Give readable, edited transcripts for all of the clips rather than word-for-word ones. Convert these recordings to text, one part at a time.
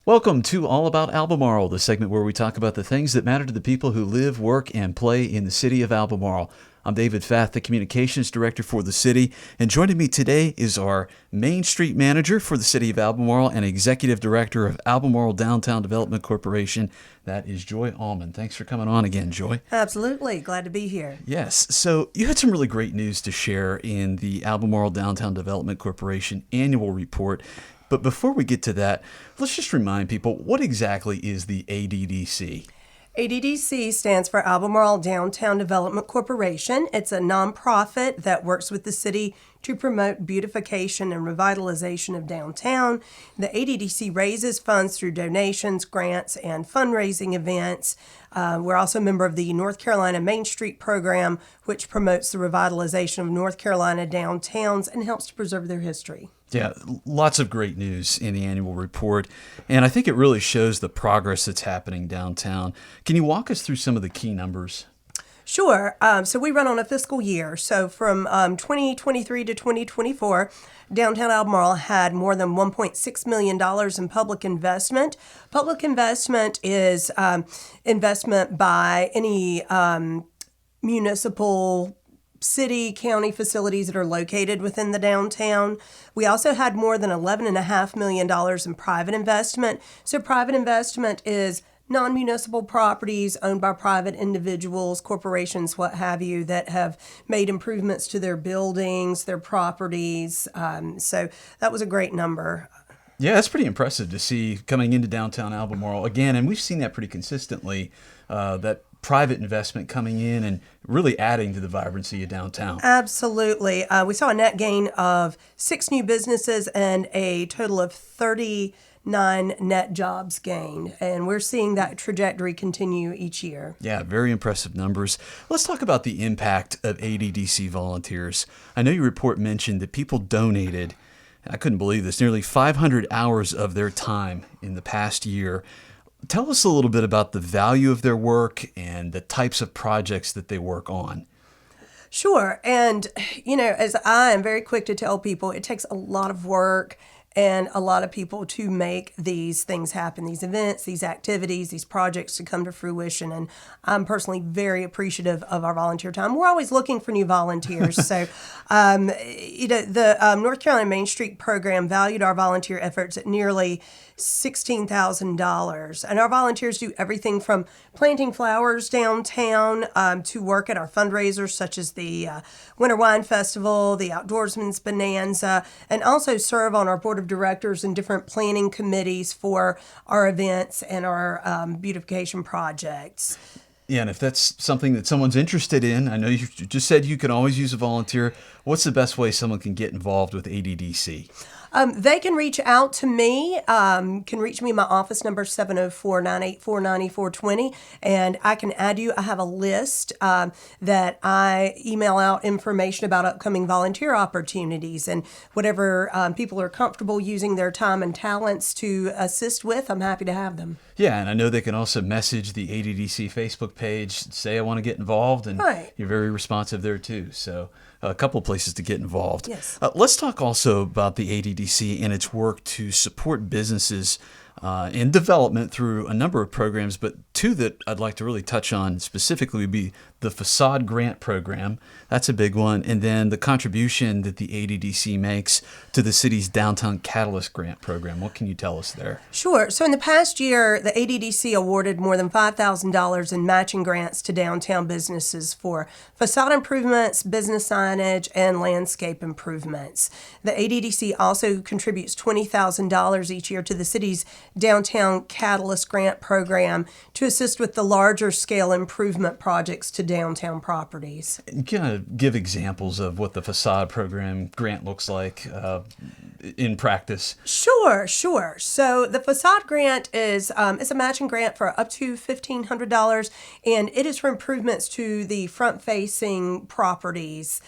Welcome to All About Albemarle, the segment where we talk about the things that matter to the people who live, work, and play in the city of Albemarle. I'm David Fath, the Communications Director for the city, and joining me today is our Main Street Manager for the city of Albemarle and Executive Director of Albemarle Downtown Development Corporation. That is Joy Allman. Thanks for coming on again, Joy. Absolutely. Glad to be here. Yes. So you had some really great news to share in the Albemarle Downtown Development Corporation annual report. But before we get to that, let's just remind people, what exactly is the ADDC? ADDC stands for Albemarle Downtown Development Corporation. It's a nonprofit that works with the city to promote beautification and revitalization of downtown. The ADDC raises funds through donations, grants, and fundraising events. We're also a member of the North Carolina Main Street program, which promotes the revitalization of North Carolina downtowns and helps to preserve their history. Yeah, lots of great news in the annual report, and I think it really shows the progress that's happening downtown. Can you walk us through some of the key numbers? Sure. So we run on a fiscal year. So from 2023 to 2024, downtown Albemarle had more than $1.6 million in public investment. Public investment is investment by any municipal city, county facilities that are located within the downtown. We also had more than $11.5 million in private investment. So private investment is non-municipal properties owned by private individuals, corporations, what have you, that have made improvements to their buildings, their properties. So that was a great number. Yeah, that's pretty impressive to see coming into downtown Albemarle again, and we've seen that pretty consistently, that private investment coming in and really adding to the vibrancy of downtown. Absolutely. We saw a net gain of 6 new businesses and a total of 39 net jobs gained, and we're seeing that trajectory continue each year. Yeah, very impressive numbers. Let's talk about the impact of ADDC volunteers. I know your report mentioned that people donated, I couldn't believe this, nearly 500 hours of their time in the past year. Tell us a little bit about the value of their work and the types of projects that they work on. Sure. And, as I am very quick to tell people, it takes a lot of work and a lot of people to make these things happen, these events, these activities, these projects to come to fruition. And I'm personally very appreciative of our volunteer time. We're always looking for new volunteers. So, the North Carolina Main Street program valued our volunteer efforts at nearly $16,000. And our volunteers do everything from planting flowers downtown to work at our fundraisers, such as the Winter Wine Festival, the Outdoorsman's Bonanza, and also serve on our board of directors and different planning committees for our events and our beautification projects. Yeah, and if that's something that someone's interested in, I know you just said you can always use a volunteer. What's the best way someone can get involved with ADDC? They can reach out to me, can reach me. My office number is 704-984-9420, and I can add you. I have a list that I email out information about upcoming volunteer opportunities, and whatever people are comfortable using their time and talents to assist with, I'm happy to have them. Yeah, and I know they can also message the ADDC Facebook page, say I want to get involved, and Right. You're very responsive there too. So a couple of places to get involved. Yes. Let's talk also about the ADDC and its work to support businesses in development through a number of programs, but two that I'd like to really touch on specifically would be the Facade Grant Program. That's a big one. And then the contribution that the ADDC makes to the city's Downtown Catalyst Grant Program. What can you tell us there? Sure. So in the past year, the ADDC awarded more than $5,000 in matching grants to downtown businesses for facade improvements, business signage, and landscape improvements. The ADDC also contributes $20,000 each year to the city's Downtown Catalyst Grant Program to assist with the larger scale improvement projects to downtown properties. Can you give examples of what the facade program grant looks like in practice? Sure. So the facade grant is it's a matching grant for up to $1,500, and it is for improvements to the front-facing properties.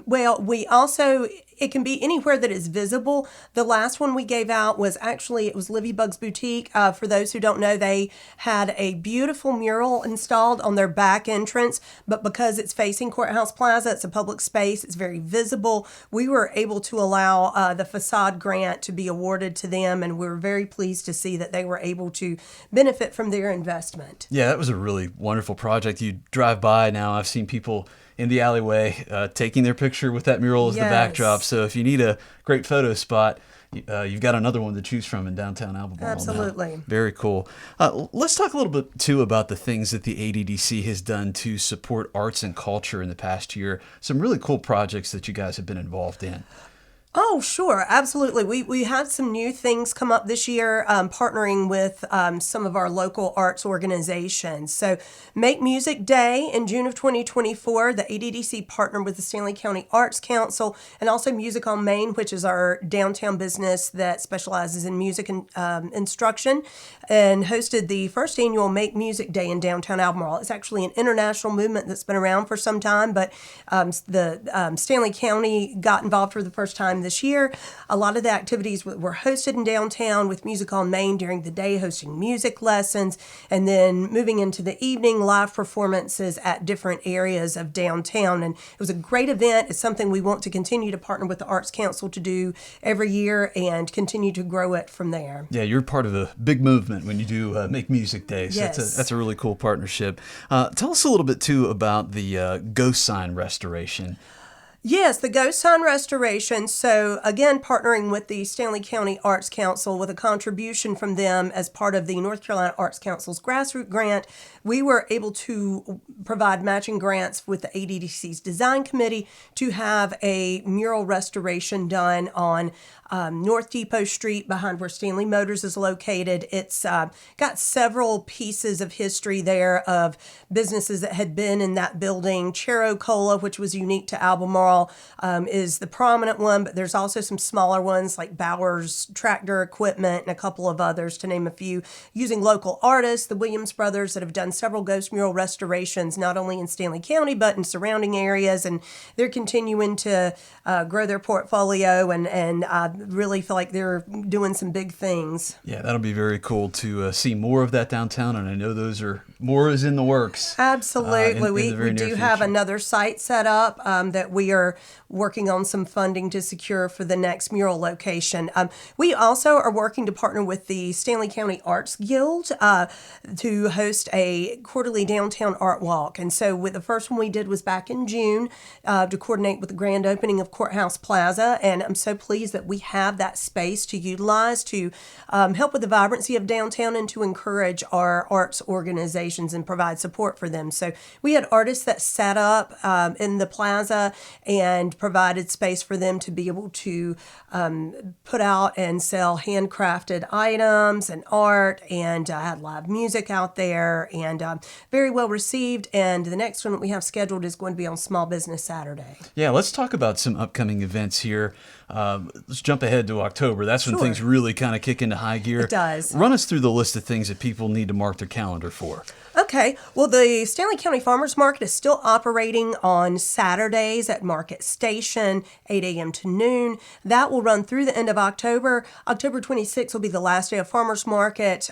We also it can be anywhere that is visible. The last one we gave out was actually, it was Livy Bug's Boutique. For those who don't know, they had a beautiful mural installed on their back entrance, but because it's facing Courthouse Plaza, it's a public space, it's very visible. We were able to allow the facade grant to be awarded to them, and we were very pleased to see that they were able to benefit from their investment. Yeah, that was a really wonderful project. You drive by now, I've seen people in the alleyway taking their picture with that mural as the backdrop. So if you need a great photo spot, you've got another one to choose from in downtown Albemarle. Absolutely. Now. Very cool. Let's talk a little bit, too, about the things that the ADDC has done to support arts and culture in the past year. Some really cool projects that you guys have been involved in. Oh, sure. Absolutely. We had some new things come up this year, partnering with some of our local arts organizations. So Make Music Day in June of 2024, the ADDC partnered with the Stanley County Arts Council and also Music on Main, which is our downtown business that specializes in music and instruction, and hosted the first annual Make Music Day in downtown Albemarle. It's actually an international movement that's been around for some time, but the Stanley County got involved for the first time this year. A lot of the activities were hosted in downtown with Music on Main during the day, hosting music lessons, and then moving into the evening, live performances at different areas of downtown. And it was a great event. It's something we want to continue to partner with the Arts Council to do every year and continue to grow it from there. Yeah, you're part of a big movement when you do Make Music Day. So Yes. that's a really cool partnership. Tell us a little bit, too, about the ghost sign restoration. Yes, the ghost sign restoration. So again, partnering with the Stanley County Arts Council with a contribution from them as part of the North Carolina Arts Council's grassroots grant, we were able to provide matching grants with the ADDC's design committee to have a mural restoration done on North Depot Street behind where Stanley Motors is located. It's got several pieces of history there of businesses that had been in that building. Chero Cola, which was unique to Albemarle, is the prominent one, but there's also some smaller ones like Bowers Tractor Equipment and a couple of others, to name a few, using local artists, the Williams brothers, that have done several ghost mural restorations, not only in Stanley County, but in surrounding areas, and they're continuing to grow their portfolio and really feel like they're doing some big things. Yeah, that'll be very cool to see more of that downtown, and I know more is in the works. Absolutely. In the very we near do have future. another site set up that we are working on some funding to secure for the next mural location. We also are working to partner with the Stanley County Arts Guild to host a quarterly downtown art walk. And so with the first one we did was back in June to coordinate with the grand opening of Courthouse Plaza. And I'm so pleased that we have that space to utilize to help with the vibrancy of downtown and to encourage our arts organizations and provide support for them. So we had artists that sat up in the plaza and provided space for them to be able to put out and sell handcrafted items and art, and had live music out there, and very well received. And the next one that we have scheduled is going to be on Small Business Saturday. Yeah, let's talk about some upcoming events here. Let's jump ahead to October. That's when Sure. things really kind of kick into high gear. It does. Run us through the list of things that people need to mark their calendar for. Okay, well, the Stanley County Farmers Market is still operating on Saturdays at Market Station, 8 a.m. to noon. That will run through the end of October. October 26th will be the last day of Farmers Market.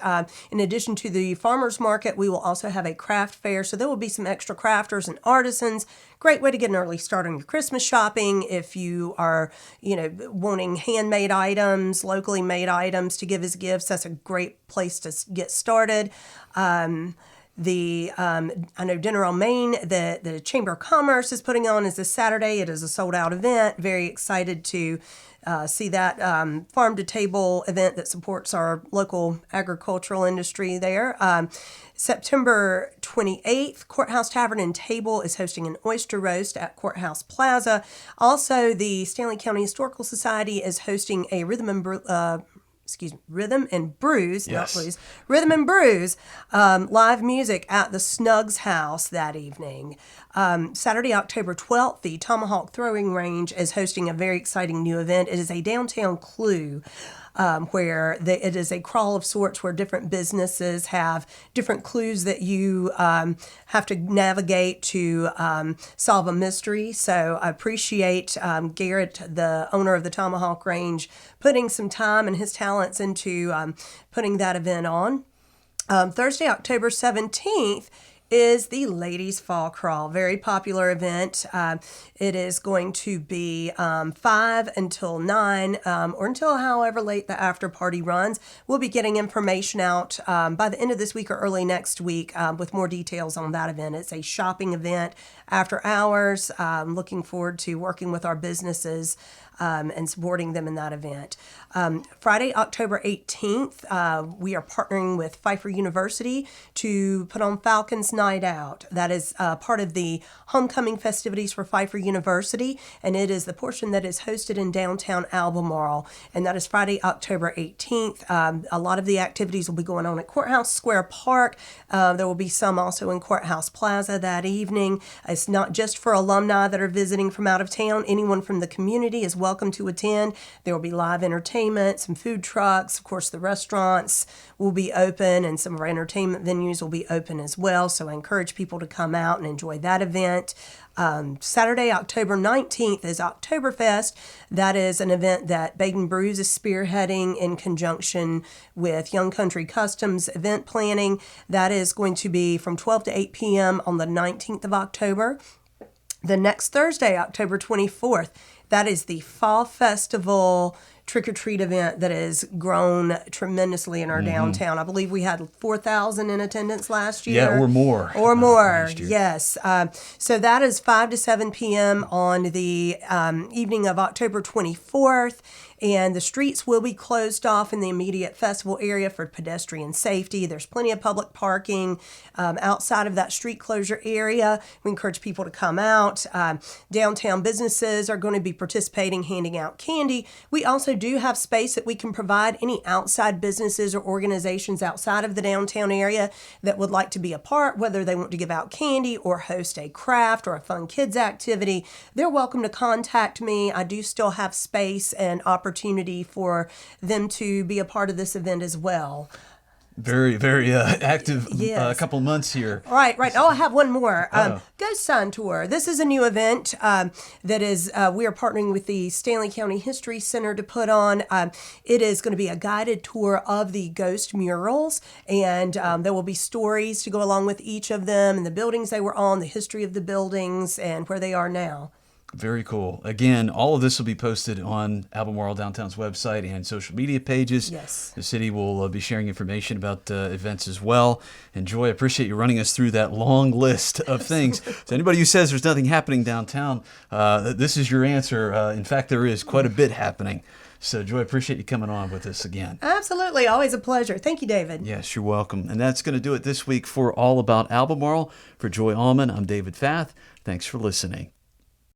In addition to the Farmers Market, we will also have a craft fair, so there will be some extra crafters and artisans. Great way to get an early start on your Christmas shopping if you are, wanting handmade items, locally made items to give as gifts. That's a great place to get started. I know Dinner on Main, the Chamber of Commerce is putting on is this Saturday. It is a sold out event. Very excited to see that farm to table event that supports our local agricultural industry there. September 28th, Courthouse Tavern and Table is hosting an oyster roast at Courthouse Plaza. Also, the Stanley County Historical Society is hosting a Rhythm and Brews, Yes. not blues, Rhythm and Brews, live music at the Snugs House that evening. Saturday, October 12th, the Tomahawk Throwing Range is hosting a very exciting new event. It is a downtown clue. where it is a crawl of sorts where different businesses have different clues that you have to navigate to solve a mystery. So I appreciate Garrett, the owner of the Tomahawk Range, putting some time and his talents into putting that event on. Thursday, October 17th, is the Ladies Fall Crawl. Very popular event. It is going to be 5 until 9 or until however late the after party runs. We'll be getting information out by the end of this week or early next week with more details on that event. It's a shopping event after hours. Looking forward to working with our businesses and supporting them in that event. Friday, October 18th, we are partnering with Pfeiffer University to put on Falcons Night Out. That is part of the homecoming festivities for Pfeiffer University, and it is the portion that is hosted in downtown Albemarle, and that is Friday, October 18th. A lot of the activities will be going on at Courthouse Square Park. There will be some also in Courthouse Plaza that evening. It's not just for alumni that are visiting from out of town. Anyone from the community is welcome to attend. There will be live entertainment, some food trucks. Of course, the restaurants will be open, and some of our entertainment venues will be open as well. So I encourage people to come out and enjoy that event. Saturday, October 19th is Oktoberfest. That is an event that Baden Brews is spearheading in conjunction with Young Country Customs event planning. That is going to be from 12 to 8 p.m. on the 19th of October. The next Thursday, October 24th, that is the Fall Festival trick-or-treat event that has grown tremendously in our downtown. I believe we had 4,000 in attendance last year. Yeah, or more. Or more, yes. So that is 5 to 7 p.m. on the evening of October 24th. And the streets will be closed off in the immediate festival area for pedestrian safety. There's plenty of public parking outside of that street closure area. We encourage people to come out. Downtown businesses are going to be participating, handing out candy. We also do have space that we can provide any outside businesses or organizations outside of the downtown area that would like to be a part, whether they want to give out candy or host a craft or a fun kids activity. They're welcome to contact me. I do still have space and opportunity for them to be a part of this event as well. Very, very active Yes. couple months here. Right. Oh, I have one more. Ghost Sign Tour. This is a new event that is, we are partnering with the Stanley County History Center to put on. It is going to be a guided tour of the ghost murals, and there will be stories to go along with each of them and the buildings they were on, the history of the buildings, and where they are now. Very cool. Again, all of this will be posted on Albemarle Downtown's website and social media pages. Yes. The city will be sharing information about events as well. And Joy, I appreciate you running us through that long list of things. So anybody who says there's nothing happening downtown, this is your answer. In fact, there is quite a bit happening. So, Joy, I appreciate you coming on with us again. Absolutely. Always a pleasure. Thank you, David. Yes, you're welcome. And that's going to do it this week for All About Albemarle. For Joy Allman, I'm David Fath. Thanks for listening.